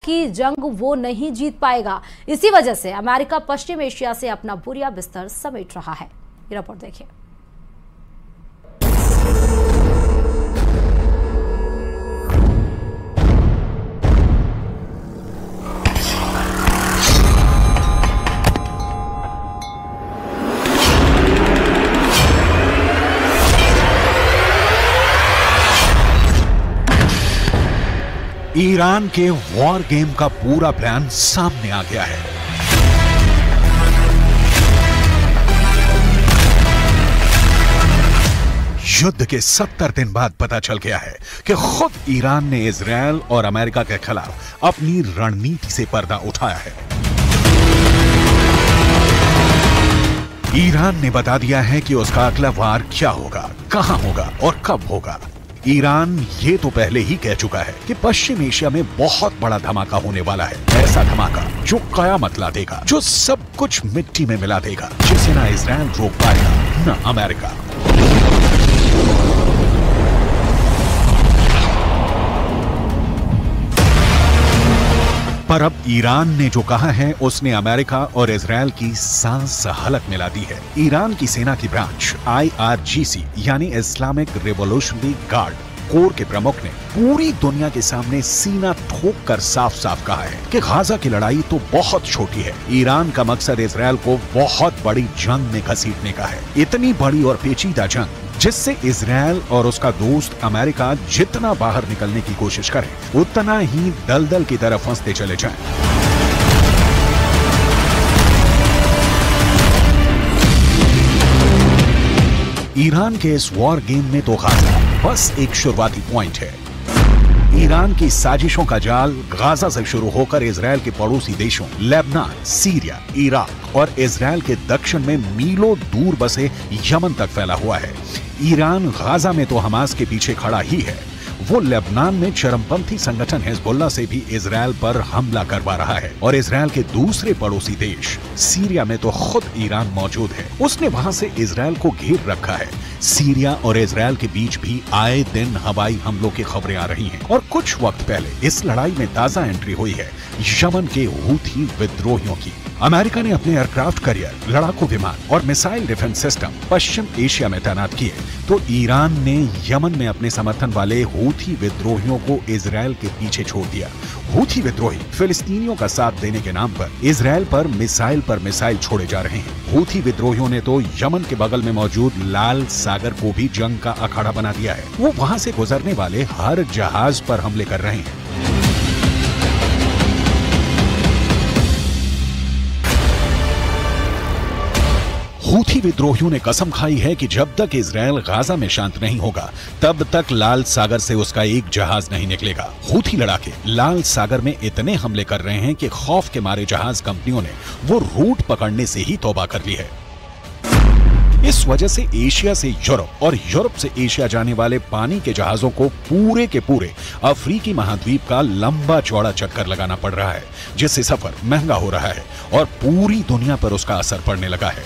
की जंग वो नहीं जीत पाएगा। इसी वजह से अमेरिका पश्चिम एशिया से अपना बोरिया बिस्तर समेट रहा है। ये रिपोर्ट देखिए। ईरान के वॉर गेम का पूरा प्लान सामने आ गया है। युद्ध के 70 दिन बाद पता चल गया है कि खुद ईरान ने इजरायल और अमेरिका के खिलाफ अपनी रणनीति से पर्दा उठाया है। ईरान ने बता दिया है कि उसका अगला वार क्या होगा, कहां होगा और कब होगा। ईरान ये तो पहले ही कह चुका है कि पश्चिम एशिया में बहुत बड़ा धमाका होने वाला है। ऐसा धमाका जो कयामत ला देगा, जो सब कुछ मिट्टी में मिला देगा, जिसे ना इजरायल रोक पाएगा ना अमेरिका। पर अब ईरान ने जो कहा है उसने अमेरिका और इजरायल की सांस हलक मिला दी है। ईरान की सेना की ब्रांच IRGC यानी इस्लामिक रिवॉल्यूशनरी गार्ड कोर के प्रमुख ने पूरी दुनिया के सामने सीना ठोक कर साफ साफ कहा है कि गाजा की लड़ाई तो बहुत छोटी है। ईरान का मकसद इजरायल को बहुत बड़ी जंग में घसीटने का है। इतनी बड़ी और पेचीदा जंग जिससे इजरायल और उसका दोस्त अमेरिका जितना बाहर निकलने की कोशिश करें उतना ही दलदल की तरफ फंसते चले जाएं। ईरान के इस वॉर गेम में तो गाजा बस एक शुरुआती पॉइंट है। ईरान की साजिशों का जाल गाजा से शुरू होकर इजरायल के पड़ोसी देशों लेबनान, सीरिया, इराक और इजरायल के दक्षिण में मीलों दूर बसे यमन तक फैला हुआ है। ईरान गाजा में तो हमास के पीछे खड़ा ही है। वो लेबनान में चरमपंथी संगठन हिजबुल्लाह से भी इजरायल पर हमला करवा रहा है और इजरायल के दूसरे पड़ोसी देश सीरिया में तो खुद ईरान मौजूद है। उसने वहां से इजरायल को घेर रखा है। सीरिया और इजरायल के बीच भी आए दिन हवाई हमलों की खबरें आ रही हैं और कुछ वक्त पहले इस लड़ाई में ताजा एंट्री हुई है यमन के हूथी विद्रोहियों की। अमेरिका ने अपने एयरक्राफ्ट कैरियर, लड़ाकू विमान और मिसाइल डिफेंस सिस्टम पश्चिम एशिया में तैनात किए तो ईरान ने यमन में अपने समर्थन वाले हूथी विद्रोहियों को इजरायल के पीछे छोड़ दिया। हूथी विद्रोही फिलिस्तीनियों का साथ देने के नाम पर इजरायल पर मिसाइल छोड़े जा रहे हैं। हूथी विद्रोहियों ने तो यमन के बगल में मौजूद लाल सागर को भी जंग का अखाड़ा बना दिया है। वो वहां से गुजरने वाले हर जहाज पर हमले कर रहे हैं। हूथी विद्रोहियों ने कसम खाई है कि जब तक इजरायल गाजा में शांत नहीं होगा तब तक लाल सागर से उसका एक जहाज नहीं निकलेगा। हूथी लड़ाके लाल सागर में इतने हमले कर रहे हैं कि खौफ के मारे जहाज कंपनियों ने वो रूट पकड़ने से ही तौबा कर ली है। इस वजह से एशिया से यूरोप और यूरोप से एशिया जाने वाले पानी के जहाजों को पूरे के पूरे अफ्रीकी महाद्वीप का लंबा चौड़ा चक्कर लगाना पड़ रहा है, जिससे सफर महंगा हो रहा है और पूरी दुनिया पर उसका असर पड़ने लगा है।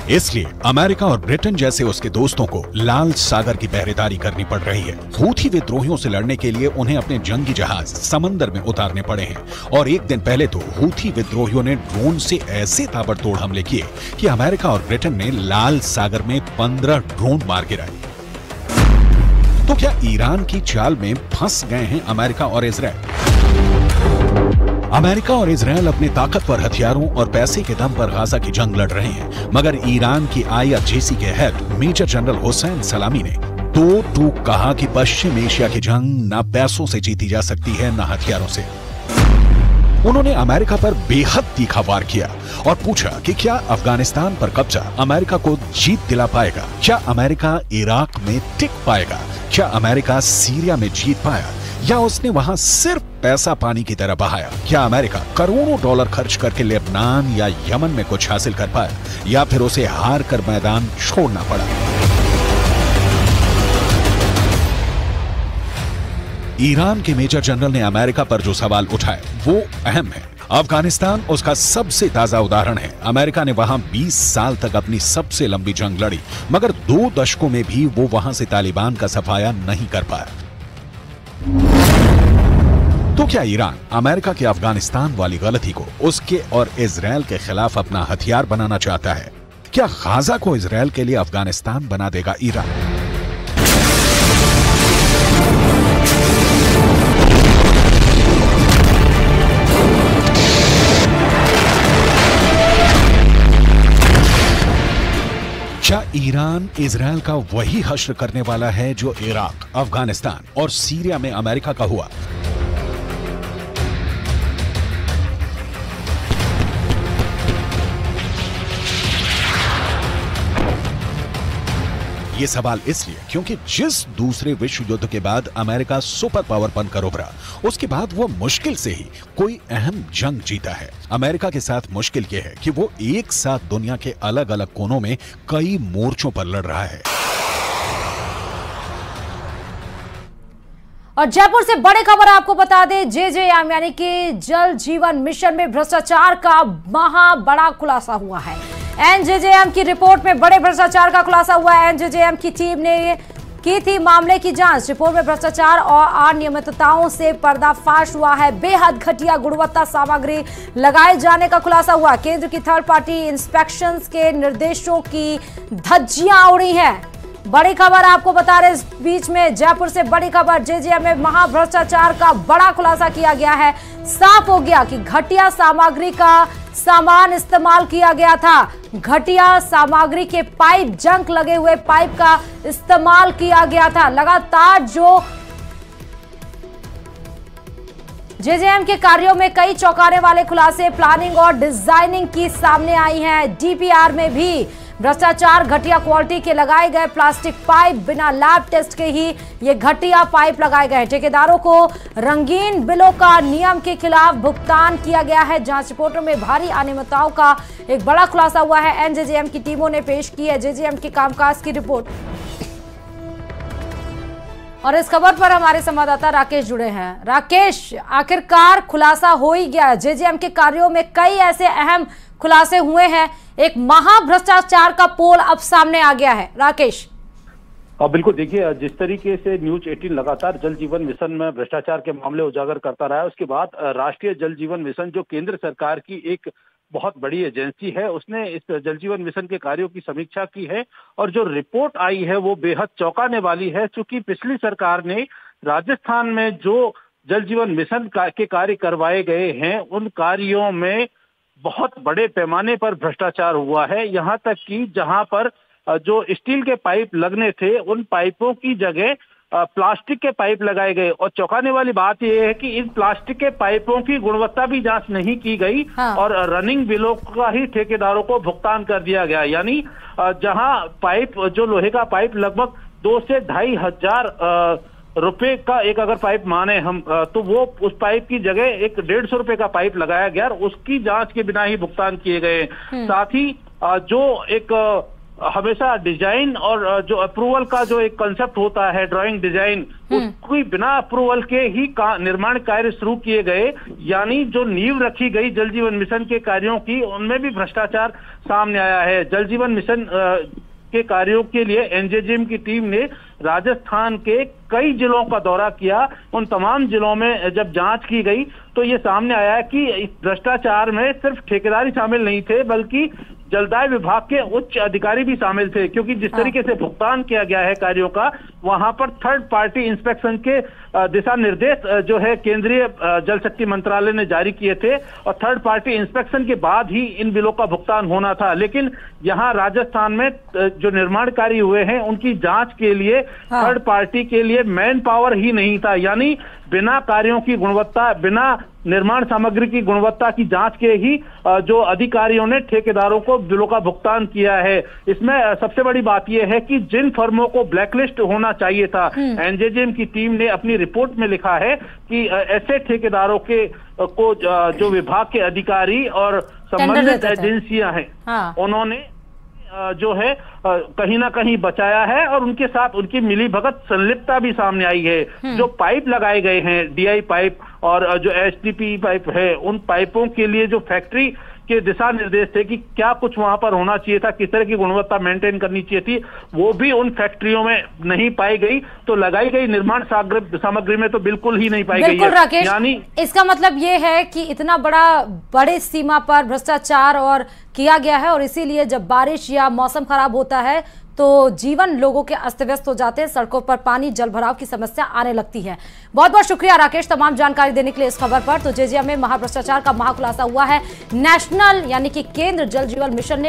इसलिए अमेरिका और ब्रिटेन जैसे उसके दोस्तों को लाल सागर की पहरेदारी करनी पड़ रही है। हूथी विद्रोहियों से लड़ने के लिए उन्हें अपने जंगी जहाज समंदर में उतारने पड़े हैं और एक दिन पहले तो हूथी विद्रोहियों ने ड्रोन से ऐसे ताबड़तोड़ हमले किए कि अमेरिका और ब्रिटेन ने लाल सागर में 15 ड्रोन मार गिराए। तो क्या ईरान की चाल में फंस गए हैं अमेरिका और इजरायल? अमेरिका और इजरायल अपने ताकतवर हथियारों और पैसे के दम पर गाजा की जंग लड़ रहे हैं, मगर ईरान की IRGC के हेड मेजर जनरल हुसैन सलामी ने दो टूक कहा कि पश्चिम एशिया की जंग न पैसों से जीती जा सकती है न हथियारों से। उन्होंने अमेरिका पर बेहद तीखा वार किया और पूछा कि क्या अफगानिस्तान पर कब्जा अमेरिका को जीत दिला पाएगा? क्या अमेरिका इराक में टिक पाएगा? क्या अमेरिका सीरिया में जीत पाया या उसने वहां सिर्फ पैसा पानी की तरह बहाया? क्या अमेरिका करोड़ों डॉलर खर्च करके लेबनान या यमन में कुछ हासिल कर पाया या फिर उसे हार कर मैदान छोड़ना पड़ा? ईरान के मेजर जनरल ने अमेरिका पर जो सवाल उठाए वो अहम है। अफगानिस्तान उसका सबसे ताजा उदाहरण है। अमेरिका ने वहां 20 साल तक अपनी सबसे लंबी जंग लड़ी, मगर 2 दशकों में भी वो वहां से तालिबान का सफाया नहीं कर पाया। तो क्या ईरान अमेरिका के अफगानिस्तान वाली गलती को उसके और इजरायल के खिलाफ अपना हथियार बनाना चाहता है? क्या गाजा को इजरायल के लिए अफगानिस्तान बना देगा ईरान? क्या ईरान इजरायल का वही हश्र करने वाला है जो इराक, अफगानिस्तान और सीरिया में अमेरिका का हुआ? ये सवाल इसलिए क्योंकि जिस दूसरे विश्व युद्ध के बाद अमेरिका सुपर पावर बनकर उभरा, उसके बाद वो मुश्किल से ही कोई अहम जंग जीता है। अमेरिका के साथ मुश्किल ये है कि वो एक साथ दुनिया के अलग अलग कोनों में कई मोर्चों पर लड़ रहा है। और जयपुर से बड़ी खबर आपको बता दें, जेजेएम यानी कि जल जीवन मिशन में भ्रष्टाचार का महा बड़ा खुलासा हुआ है। एनजेजेएम की रिपोर्ट में बड़े भ्रष्टाचार का खुलासा हुआ है। एनजेजेएम की टीम ने की थी मामले की जांच। रिपोर्ट में भ्रष्टाचार और अनियमितताओं से पर्दाफाश हुआ है। बेहद घटिया गुणवत्ता सामग्री लगाए जाने का खुलासा हुआ। केंद्र की थर्ड पार्टी इंस्पेक्शंस के निर्देशों की धज्जियां उड़ी हैं। बड़ी खबर आपको बता रहे, इस बीच में जयपुर से बड़ी खबर, जेजेएम में महाभ्रष्टाचार का बड़ा खुलासा किया गया है। साफ हो गया कि घटिया सामग्री का सामान इस्तेमाल किया गया था। घटिया सामग्री के पाइप, जंक लगे हुए पाइप का इस्तेमाल किया गया था। लगातार जो जेजेएम के कार्यों में कई चौंकाने वाले खुलासे प्लानिंग और डिजाइनिंग की सामने आई हैं। डीपीआर में भी भ्रष्टाचार, घटिया क्वालिटी के लगाए गए प्लास्टिक पाइप, बिना लैब टेस्ट के ही ये घटिया पाइप लगाए गए। ठेकेदारों को रंगीन बिलों का नियम के खिलाफ भुगतान किया गया है। जांच रिपोर्टों में भारी अनियमितताओं का एक बड़ा खुलासा हुआ है। एनजेजेएम की टीमों ने पेश की है जेजेएम के कामकाज की रिपोर्ट। और इस खबर पर हमारे संवाददाता राकेश जुड़े हैं। राकेश, आखिरकार खुलासा हो ही गया। जेजेएम के कार्यों में कई ऐसे अहम खुलासे हुए हैं। एक महाभ्रष्टाचार का पोल अब सामने आ गया है। राकेश, बिल्कुल, देखिए जिस तरीके से न्यूज 18 लगातार जल जीवन मिशन में भ्रष्टाचार के मामले उजागर करता रहा है, उसके बाद राष्ट्रीय जल जीवन मिशन जो केंद्र सरकार की एक बहुत बड़ी एजेंसी है, उसने इस जल जीवन मिशन के कार्यों की समीक्षा की है और जो रिपोर्ट आई है वो बेहद चौंकाने वाली है। चूंकि पिछली सरकार ने राजस्थान में जो जल जीवन मिशन के कार्य करवाए गए हैं, उन कार्यों में बहुत बड़े पैमाने पर भ्रष्टाचार हुआ है। यहाँ तक कि जहां पर जो स्टील के पाइप लगने थे, उन पाइपों की जगह प्लास्टिक के पाइप लगाए गए। और चौंकाने वाली बात यह है कि इन प्लास्टिक के पाइपों की गुणवत्ता भी जांच नहीं की गई। हाँ। और रनिंग बिलों का ही ठेकेदारों को भुगतान कर दिया गया। यानी जहां पाइप, जो लोहे का पाइप लगभग 2 से 2.5 हजार रुपए का एक अगर पाइप माने हम, तो वो उस पाइप की जगह एक 150 रुपए का पाइप लगाया गया और उसकी जांच के बिना ही भुगतान किए गए। साथ ही जो एक हमेशा डिजाइन और जो अप्रूवल का जो एक कंसेप्ट होता है, ड्राइंग डिजाइन, उसकी बिना अप्रूवल के ही निर्माण कार्य शुरू किए गए। यानी जो नींव रखी गई जल जीवन मिशन के कार्यों की, उनमें भी भ्रष्टाचार सामने आया है। जल जीवन मिशन के कार्यों के लिए एनजेजेएम की टीम ने राजस्थान के कई जिलों का दौरा किया। उन तमाम जिलों में जब जांच की गई तो ये सामने आया कि इस भ्रष्टाचार में सिर्फ ठेकेदार ही शामिल नहीं थे, बल्कि जलदाय विभाग के उच्च अधिकारी भी शामिल थे। क्योंकि जिस तरीके से भुगतान किया गया है कार्यों का, वहां पर थर्ड पार्टी इंस्पेक्शन के दिशा निर्देश जो है केंद्रीय जल शक्ति मंत्रालय ने जारी किए थे और थर्ड पार्टी इंस्पेक्शन के बाद ही इन बिलों का भुगतान होना था। लेकिन यहाँ राजस्थान में जो निर्माण कार्य हुए हैं, उनकी जांच के लिए थर्ड पार्टी के लिए मैन पावर ही नहीं था। यानी बिना कार्यों की गुणवत्ता, बिना निर्माण सामग्री की गुणवत्ता की जांच के ही जो अधिकारियों ने ठेकेदारों को बिलों का भुगतान किया है। इसमें सबसे बड़ी बात यह है कि जिन फर्मों को ब्लैकलिस्ट होना चाहिए था, एनजेजेएम की टीम ने अपनी रिपोर्ट में लिखा है कि ऐसे ठेकेदारों के को जो विभाग के अधिकारी और संबंधित एजेंसियां हैं, उन्होंने जो है कहीं ना कहीं बचाया है और उनके साथ उनकी मिलीभगत संलिप्तता भी सामने आई है। जो पाइप लगाए गए हैं, डीआई पाइप और जो एचडीपी पाइप है, उन पाइपों के लिए जो फैक्ट्री के दिशा निर्देश थे कि क्या कुछ वहां पर होना चाहिए था, किस तरह की गुणवत्ता मेंटेन करनी चाहिए थी, वो भी उन फैक्ट्रियों में नहीं पाई गई। तो लगाई गई निर्माण सामग्री में तो बिल्कुल ही नहीं पाई गई है। राकेश, यानी इसका मतलब ये है कि इतना बड़े सीमा पर भ्रष्टाचार और किया गया है और इसीलिए जब बारिश या मौसम खराब होता है तो जीवन लोगों के अस्त व्यस्त हो जाते हैं, सड़कों पर पानी जल भराव की समस्या आने लगती है। बहुत बहुत शुक्रिया राकेश तमाम जानकारी देने के लिए इस खबर पर। तो जेजेएम में महाभ्रष्टाचार का महाखुलासा हुआ है। नेशनल यानी कि केंद्र जल जीवन मिशन ने